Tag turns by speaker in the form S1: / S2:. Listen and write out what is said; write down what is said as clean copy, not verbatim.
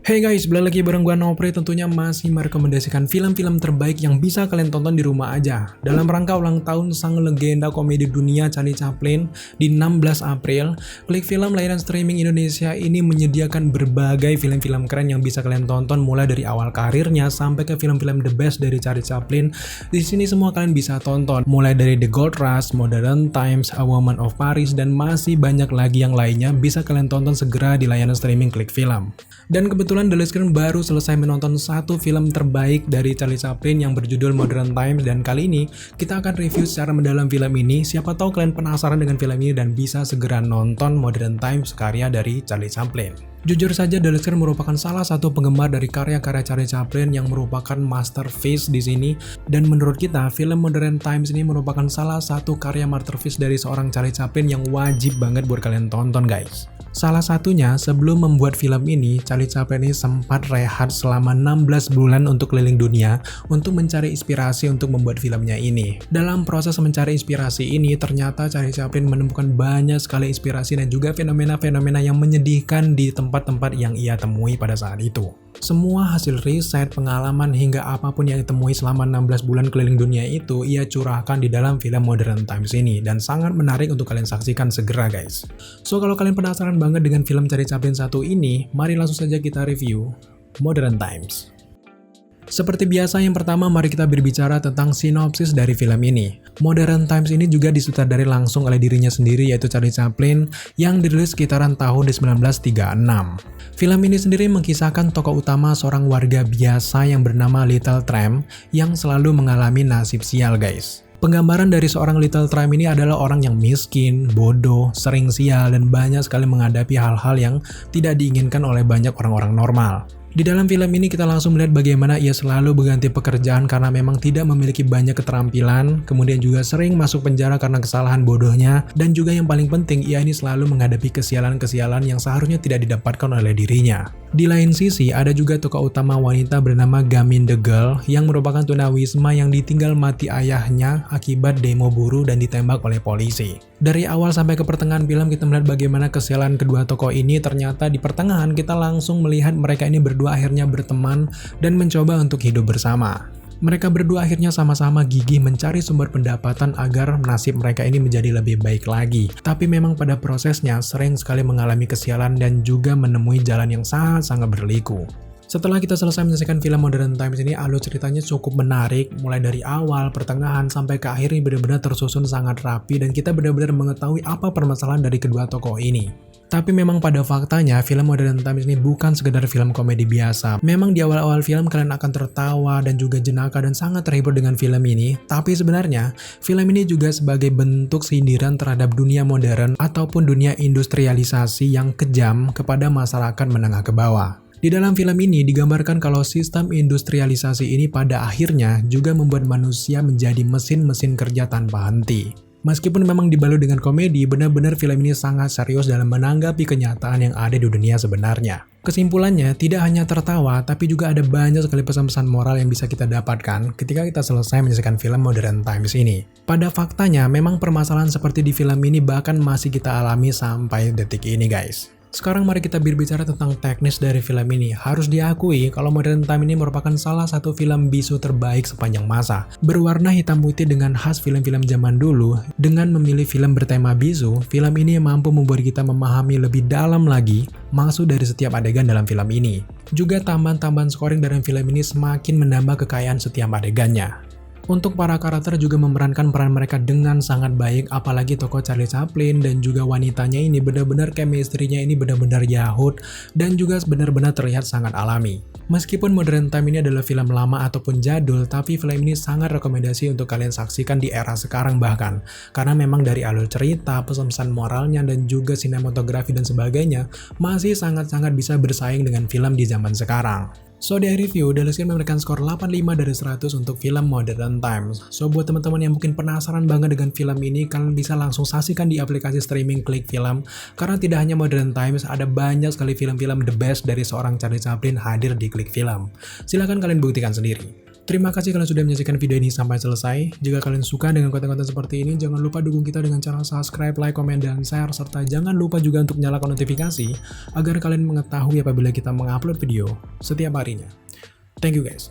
S1: Hey guys, balik lagi bareng gua Nopri, tentunya masih merekomendasikan film-film terbaik yang bisa kalian tonton di rumah aja. Dalam rangka ulang tahun sang legenda komedi dunia Charlie Chaplin di 16 April, Klik Film layanan streaming Indonesia ini menyediakan berbagai film-film keren yang bisa kalian tonton mulai dari awal karirnya sampai ke film-film the best dari Charlie Chaplin. Di sini semua kalian bisa tonton, mulai dari The Gold Rush, Modern Times, A Woman of Paris, dan masih banyak lagi yang lainnya bisa kalian tonton segera di layanan streaming Klik Film. Dan kebetulan The Screen baru selesai menonton satu film terbaik dari Charlie Chaplin yang berjudul Modern Times, dan kali ini kita akan review secara mendalam film ini. Siapa tahu kalian penasaran dengan film ini dan bisa segera nonton Modern Times karya dari Charlie Chaplin. Jujur saja, The Screen merupakan salah satu penggemar dari karya-karya Charlie Chaplin yang merupakan masterpiece di sini, dan menurut kita film Modern Times ini merupakan salah satu karya masterpiece dari seorang Charlie Chaplin yang wajib banget buat kalian tonton guys. Salah satunya, sebelum membuat film ini, Charlie Chaplin ini sempat rehat selama 16 bulan untuk keliling dunia untuk mencari inspirasi untuk membuat filmnya ini. Dalam proses mencari inspirasi ini, ternyata Charlie Chaplin menemukan banyak sekali inspirasi dan juga fenomena-fenomena yang menyedihkan di tempat-tempat yang ia temui pada saat itu. Semua hasil riset, pengalaman, hingga apapun yang ditemui selama 16 bulan keliling dunia itu ia curahkan di dalam film Modern Times ini, dan sangat menarik untuk kalian saksikan segera guys. So kalau kalian penasaran banget dengan film Charlie Chaplin satu ini, mari langsung saja kita review Modern Times. Seperti biasa, yang pertama mari kita berbicara tentang sinopsis dari film ini. Modern Times ini juga disutradari langsung oleh dirinya sendiri, yaitu Charlie Chaplin, yang dirilis sekitaran tahun 1936. Film ini sendiri mengisahkan tokoh utama seorang warga biasa yang bernama Little Tramp yang selalu mengalami nasib sial guys. Penggambaran dari seorang Little Tramp ini adalah orang yang miskin, bodoh, sering sial, dan banyak sekali menghadapi hal-hal yang tidak diinginkan oleh banyak orang-orang normal. Di dalam film ini kita langsung melihat bagaimana ia selalu berganti pekerjaan karena memang tidak memiliki banyak keterampilan, kemudian juga sering masuk penjara karena kesalahan bodohnya, dan juga yang paling penting ia ini selalu menghadapi kesialan-kesialan yang seharusnya tidak didapatkan oleh dirinya. Di lain sisi, ada juga tokoh utama wanita bernama Gamin the Girl yang merupakan tunawisma yang ditinggal mati ayahnya akibat demo buruh dan ditembak oleh polisi. Dari awal sampai ke pertengahan film kita melihat bagaimana kesialan kedua tokoh ini. Ternyata di pertengahan kita langsung melihat mereka ini berdua akhirnya berteman dan mencoba untuk hidup bersama. Mereka berdua akhirnya sama-sama gigih mencari sumber pendapatan agar nasib mereka ini menjadi lebih baik lagi. Tapi memang pada prosesnya sering sekali mengalami kesialan dan juga menemui jalan yang sangat-sangat berliku. Setelah kita selesai menyaksikan film Modern Times ini, alur ceritanya cukup menarik, mulai dari awal, pertengahan, sampai ke akhir ini benar-benar tersusun sangat rapi dan kita benar-benar mengetahui apa permasalahan dari kedua tokoh ini. Tapi memang pada faktanya, film Modern Times ini bukan sekedar film komedi biasa. Memang di awal-awal film kalian akan tertawa dan juga jenaka dan sangat terhibur dengan film ini, tapi sebenarnya film ini juga sebagai bentuk sindiran terhadap dunia modern ataupun dunia industrialisasi yang kejam kepada masyarakat menengah ke bawah. Di dalam film ini digambarkan kalau sistem industrialisasi ini pada akhirnya juga membuat manusia menjadi mesin-mesin kerja tanpa henti. Meskipun memang dibalut dengan komedi, benar-benar film ini sangat serius dalam menanggapi kenyataan yang ada di dunia sebenarnya. Kesimpulannya, tidak hanya tertawa, tapi juga ada banyak sekali pesan-pesan moral yang bisa kita dapatkan ketika kita selesai menyaksikan film Modern Times ini. Pada faktanya, memang permasalahan seperti di film ini bahkan masih kita alami sampai detik ini guys. Sekarang mari kita berbicara tentang teknis dari film ini. Harus diakui kalau Modern Times ini merupakan salah satu film bisu terbaik sepanjang masa. Berwarna hitam putih dengan khas film-film zaman dulu, dengan memilih film bertema bisu, film ini mampu membuat kita memahami lebih dalam lagi maksud dari setiap adegan dalam film ini. Juga tambahan-tambahan scoring dari film ini semakin menambah kekayaan setiap adegannya. Untuk para karakter juga memerankan peran mereka dengan sangat baik, apalagi tokoh Charlie Chaplin dan juga wanitanya ini benar-benar chemistry-nya ini benar-benar yahut dan juga benar-benar terlihat sangat alami. Meskipun Modern Times ini adalah film lama ataupun jadul, tapi film ini sangat rekomendasi untuk kalian saksikan di era sekarang bahkan. Karena memang dari alur cerita, pesan-pesan moralnya, dan juga sinematografi dan sebagainya masih sangat-sangat bisa bersaing dengan film di zaman sekarang. So di review, The Screen memberikan skor 85 dari 100 untuk film Modern Times. So buat teman-teman yang mungkin penasaran banget dengan film ini, kalian bisa langsung saksikan di aplikasi streaming Klik Film. Karena tidak hanya Modern Times, ada banyak sekali film-film the best dari seorang Charlie Chaplin hadir di Klik Film. Silahkan kalian buktikan sendiri. Terima kasih kalian sudah menyaksikan video ini sampai selesai. Jika kalian suka dengan konten-konten seperti ini, jangan lupa dukung kita dengan cara subscribe, like, komen, dan share. Serta jangan lupa juga untuk nyalakan notifikasi agar kalian mengetahui apabila kita mengupload video setiap harinya. Thank you guys.